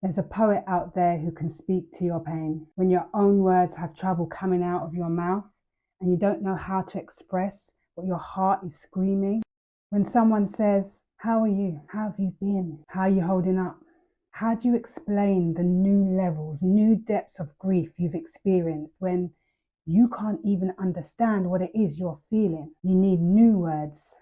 There's a poet out there who can speak to your pain. When your own words have trouble coming out of your mouth and you don't know how to express what your heart is screaming. When someone says, "How are you? How have you been? How are you holding up?" How do you explain the new levels, new depths of grief you've experienced when you can't even understand what it is you're feeling? You need new words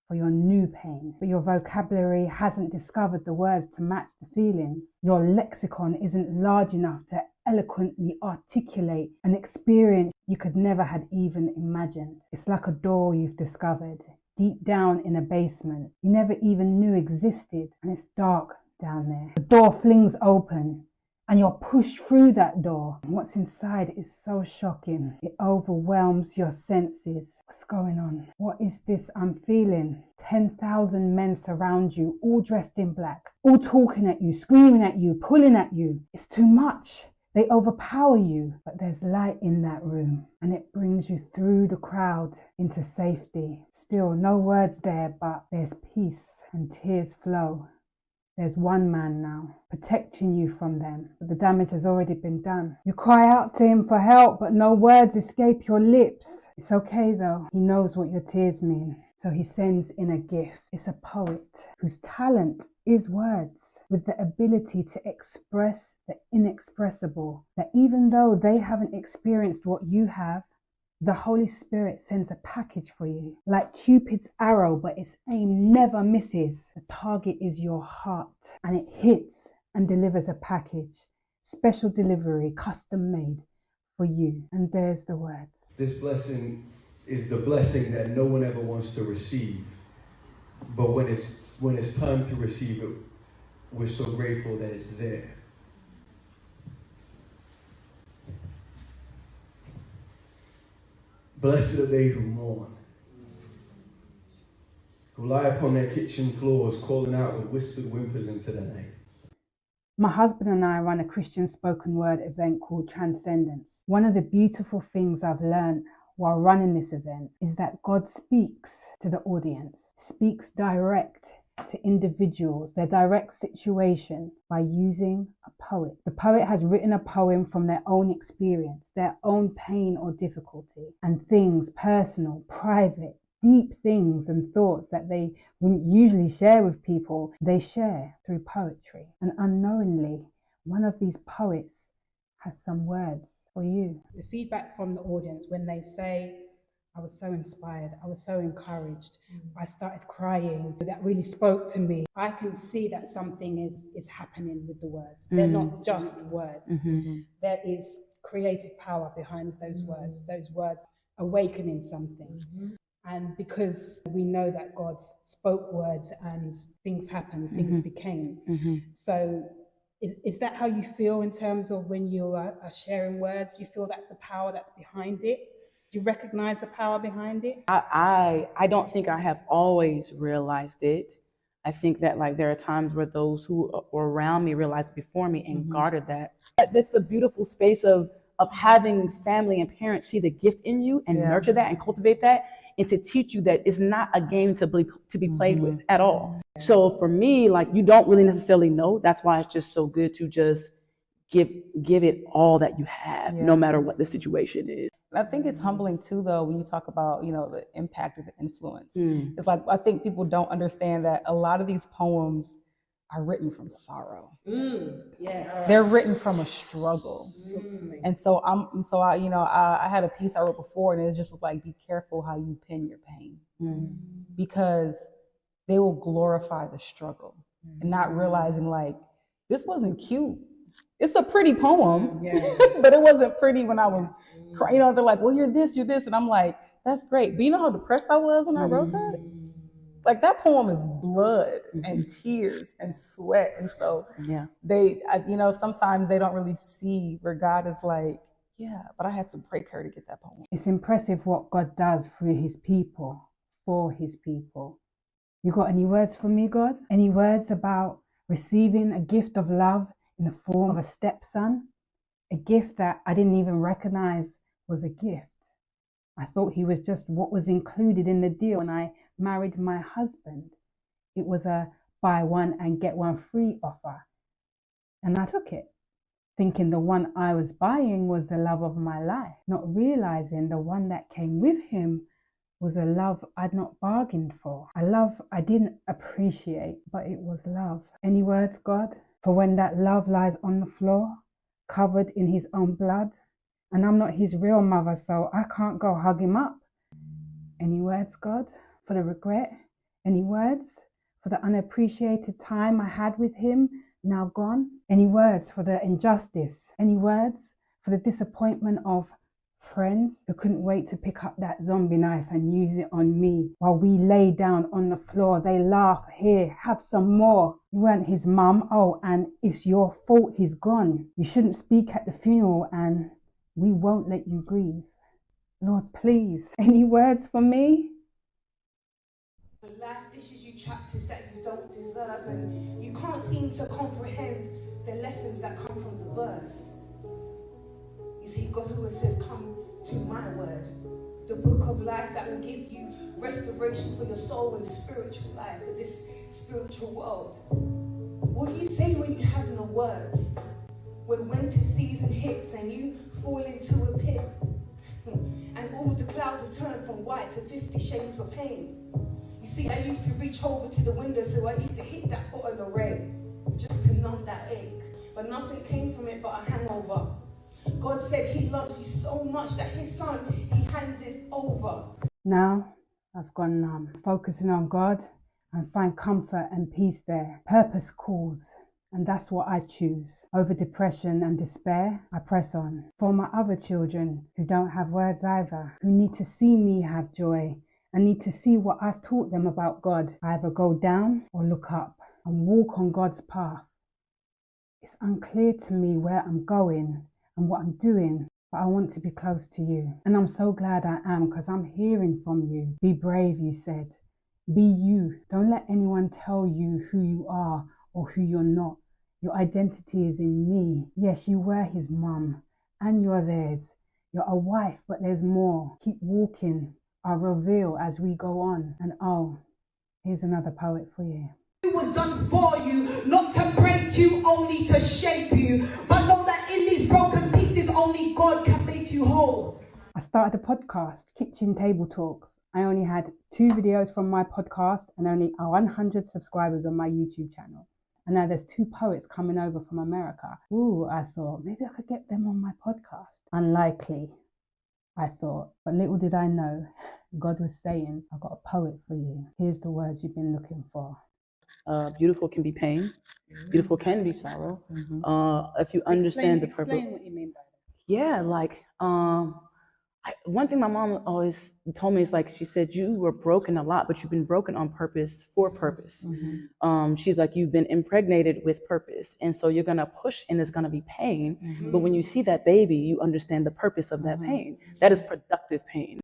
for your new pain, but your vocabulary hasn't discovered the words to match the feelings. Your lexicon isn't large enough to eloquently articulate an experience you could never had even imagined. It's like a door you've discovered deep down in a basement you never even knew existed, and it's dark down there. The door flings open and you're pushed through that door. What's inside is so shocking. It overwhelms your senses. What's going on? What is this I'm feeling? 10,000 men surround you, all dressed in black, all talking at you, screaming at you, pulling at you. It's too much. They overpower you, but there's light in that room and it brings you through the crowd into safety. Still, no words there, but there's peace and tears flow. There's one man now, protecting you from them, but the damage has already been done. You cry out to him for help, but no words escape your lips. It's okay though, he knows what your tears mean. So he sends in a gift. It's a poet whose talent is words, with the ability to express the inexpressible, that even though they haven't experienced what you have, the Holy Spirit sends a package for you, like Cupid's arrow, but its aim never misses. The target is your heart, and it hits and delivers a package, special delivery, custom made for you. And there's the words. This blessing is the blessing that no one ever wants to receive, but when it's time to receive it, we're so grateful that it's there. Blessed are they who mourn, who lie upon their kitchen floors, calling out with whispered whimpers into the night. My husband and I run a Christian spoken word event called Transcendence. One of the beautiful things I've learned while running this event is that God speaks to the audience, speaks direct to individuals, their direct situation, by using a poet. The poet has written a poem from their own experience, their own pain or difficulty, and things personal, private, deep things and thoughts that they wouldn't usually share with people, they share through poetry. And unknowingly, one of these poets has some words for you. The feedback from the audience when they say, "I was so inspired, I was so encouraged, I started crying, that really spoke to me," I can see that something is happening with the words. They're not just words. There is creative power behind those words awakening something. And because we know that God spoke words and things happened, things became. So is that how you feel in terms of when you are sharing words? Do you feel that's the power that's behind it? Do you recognize the power behind it? I don't think I have always realized it. I think that like there are times where those who were around me realized it before me and guarded that. That's the beautiful space of having family and parents see the gift in you and nurture that and cultivate that, and to teach you that it's not a game to be played with at all. So for me, like, you don't really necessarily know. That's why it's just so good to just give it all that you have, no matter what the situation is. I think it's humbling too, though, when you talk about, you know, the impact of the influence. It's like, I think people don't understand that a lot of these poems are written from sorrow. Yes. They're written from a struggle. And so I had a piece I wrote before, and it just was like, be careful how you pen your pain, because they will glorify the struggle and not realizing, like, this wasn't cute. It's a pretty poem, but it wasn't pretty when I was crying. You know, they're like, well, you're this. And I'm like, that's great. But you know how depressed I was when I wrote that? Like, that poem is blood and tears and sweat. And so sometimes they don't really see where God is like, yeah, but I had to break her to get that poem. It's impressive what God does through his people, for his people. You got any words for me, God? Any words about receiving a gift of love in the form of a stepson? A gift that I didn't even recognize was a gift. I thought he was just what was included in the deal when I married my husband. It was a buy one and get one free offer. And I took it, thinking the one I was buying was the love of my life, not realizing the one that came with him was a love I'd not bargained for, a love I didn't appreciate, but it was love. Any words, God? For when that love lies on the floor, covered in his own blood, and I'm not his real mother, so I can't go hug him up. Any words, God? For the regret? Any words? For the unappreciated time I had with him, now gone? Any words for the injustice? Any words for the disappointment of friends who couldn't wait to pick up that zombie knife and use it on me while we lay down on the floor? They laugh, here, have some more. You weren't his mum, oh, and it's your fault he's gone. You shouldn't speak at the funeral and we won't let you grieve. Lord, please, any words for me? Life dishes you chapters that you don't deserve, and you can't seem to comprehend the lessons that come from the verse. You see, God always says, come to my word, the book of life that will give you restoration for your soul and spiritual life in this spiritual world. What do you say when you have no words? When winter season hits and you fall into a pit, and all the clouds have turned from white to 50 shades of pain. You see, I used to reach over to the window, so I used to hit that foot of the rain just to numb that ache. But nothing came from it but a hangover. God said he loves you so much that his son, he handed over. Now I've gone numb, focusing on God and find comfort and peace there. Purpose calls, and that's what I choose. Over depression and despair, I press on. For my other children who don't have words either, who need to see me have joy, and need to see what I've taught them about God. I either go down or look up and walk on God's path. It's unclear to me where I'm going and what I'm doing, but I want to be close to you. And I'm so glad I am, because I'm hearing from you. Be brave, you said. Be you. Don't let anyone tell you who you are or who you're not. Your identity is in me. Yes, you were his mum, and you're theirs. You're a wife, but there's more. Keep walking. I'll reveal as we go on. And oh, here's another poet for you. It was done for you, not to break you, only to shape you. But know that in these broken pieces, only God can make you whole. I started a podcast, Kitchen Table Talks. I only had 2 videos from my podcast and only 100 subscribers on my YouTube channel. And now there's 2 poets coming over from America. Ooh, I thought maybe I could get them on my podcast. Unlikely, I thought, but little did I know, God was saying, I've got a poet for you. Here's the words you've been looking for. Beautiful can be pain. Beautiful can be sorrow. If you understand the purpose. Explain what you mean by that. Yeah, like one thing my mom always told me is like, she said, you were broken a lot, but you've been broken on purpose for purpose. She's like, you've been impregnated with purpose. And so you're going to push and it's going to be pain. But when you see that baby, you understand the purpose of that pain. That is productive pain.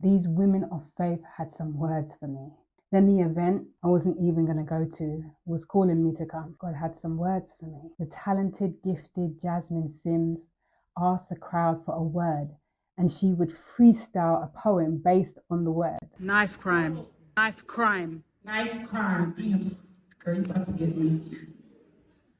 These women of faith had some words for me. Then the event I wasn't even going to go to was calling me to come. God had some words for me. The talented, gifted Jasmine Sims asked the crowd for a word, and she would freestyle a poem based on the word. Knife crime. Knife crime. Knife crime. Girl, you about to get me.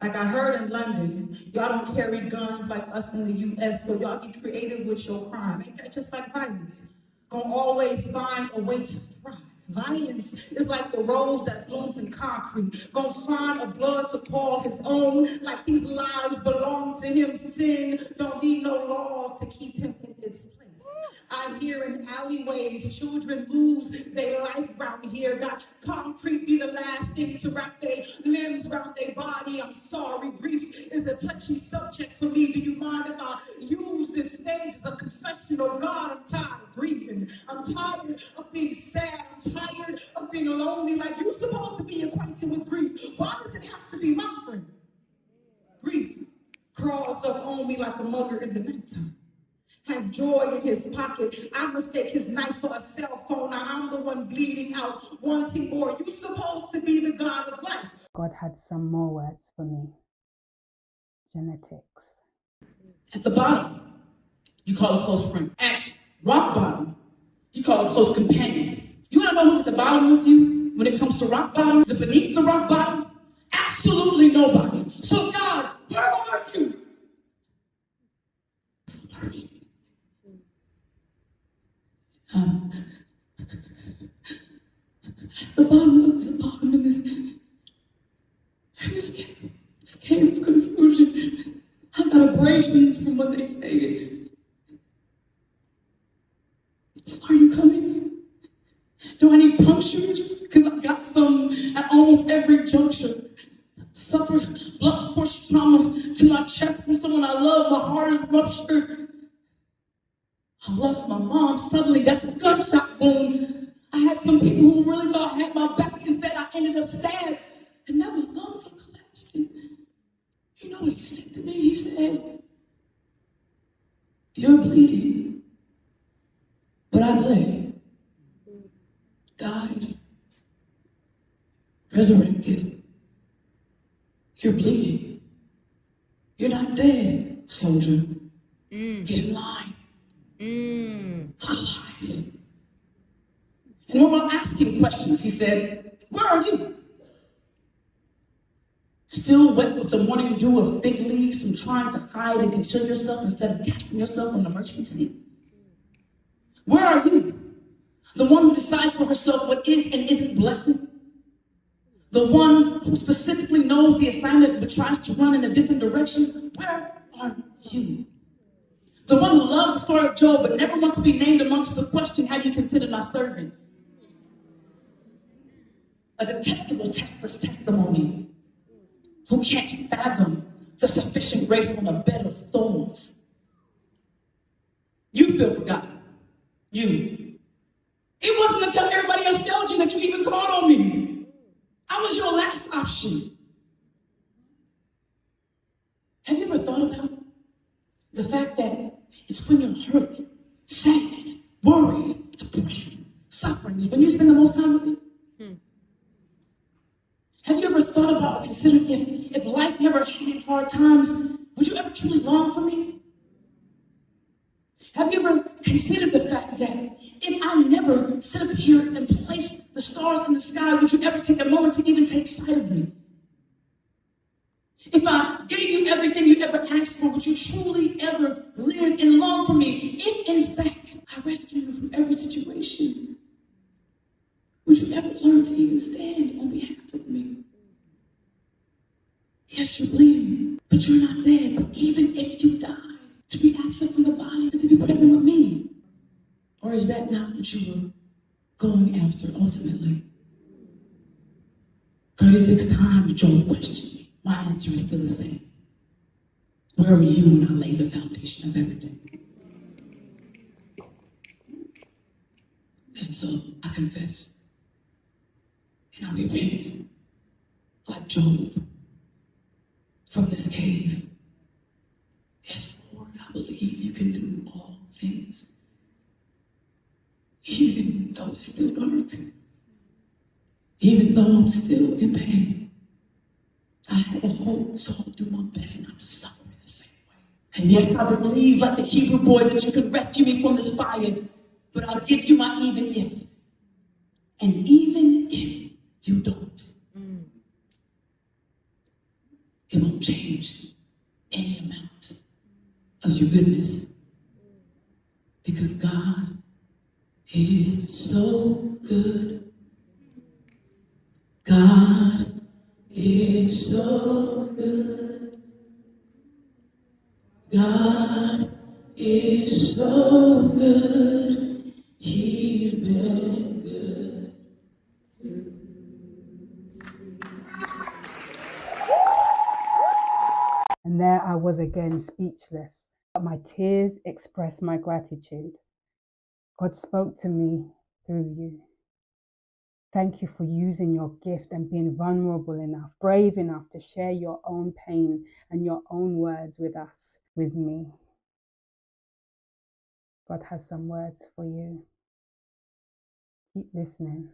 Like I heard in London, y'all don't carry guns like us in the US, so y'all get creative with your crime. Ain't that just like violence? Gonna always find a way to thrive. Violence is like the rose that blooms in concrete. Gonna find a blood to call his own, like these lives belong to him. Sin don't need no laws to keep him in his place. I hear in alleyways, children lose their life round here. Got concrete be the last thing to wrap their limbs around their body. I'm sorry, grief is a touchy subject for me. Do you mind if I use this stage as a confessional? God, I'm tired of grieving. I'm tired of being sad. I'm tired of being lonely. Like you're supposed to be acquainted with grief. Why does it have to be my friend? Grief crawls up on me like a mugger in the nighttime. Has joy in his pocket. I mistake his knife for a cell phone. Now I'm the one bleeding out, wanting more. You're supposed to be the God of life. God had some more words for me. Janette Ikz. At the bottom, you call a close friend. At rock bottom, you call a close companion. You want to know who's at the bottom with you when it comes to rock bottom? The beneath the rock bottom? Absolutely nobody. So God when they say, are you coming? Do I need punctures? Because I got some at almost every juncture. Suffered blunt force trauma to my chest from someone I love. My heart is ruptured. I lost my mom suddenly. That's a gunshot wound. I had some people who really thought I had my back. Instead, I ended up stabbed. And now my lungs are collapsing. You know what he said to me? He said, you're bleeding. But I bled. Died. Resurrected. You're bleeding. You're not dead, soldier. Get in line. Look alive. And when we're asking questions, he said, where are you? Still wet with the morning dew of fig leaves from trying to hide and conceal yourself instead of casting yourself on the mercy seat? Where are you? The one who decides for herself what is and isn't blessing? The one who specifically knows the assignment but tries to run in a different direction? Where are you? The one who loves the story of Job but never wants to be named amongst the question, have you considered my servant? A detestable, testless testimony who can't fathom the sufficient grace on a bed of thorns. You feel forgotten. You. It wasn't until everybody else failed you that you even called on me. I was your last option. Have you ever thought about the fact that it's when you're hurt, sad, worried, depressed, suffering is when you spend the most time with me? Have you ever thought about or considered if life never had hard times, would you ever truly long for me? Have you ever considered the fact that if I never sit up here and place the stars in the sky, would you ever take a moment to even take sight of me? If I gave you everything you ever asked for, would you truly ever live and long for me? If in fact I rescued you from every situation, would you ever learn to even stand on behalf of me? Yes, you're bleeding, but you're not dead. But even if you died, to be absent from the body is to be present with me. Or is that not what you were going after ultimately? 36 times Job questioned me. My answer is still the same. Where were you when I laid the foundation of everything? And so I confess and I repent like Job from this cave. Yes, Lord, I believe you can do all things. Even though it's still dark, even though I'm still in pain, I have a hope, so I'll do my best not to suffer in the same way. And yes, I believe, like the Hebrew boys, that you can rescue me from this fire, but I'll give you my even if. And even if you don't, it won't change any amount of your goodness, because God is so good. God is so good. God is so good. He's been good. And there I was again, speechless, but my tears expressed my gratitude. God spoke to me through you. Thank you for using your gift and being vulnerable enough, brave enough to share your own pain and your own words with us, with me. God has some words for you. Keep listening.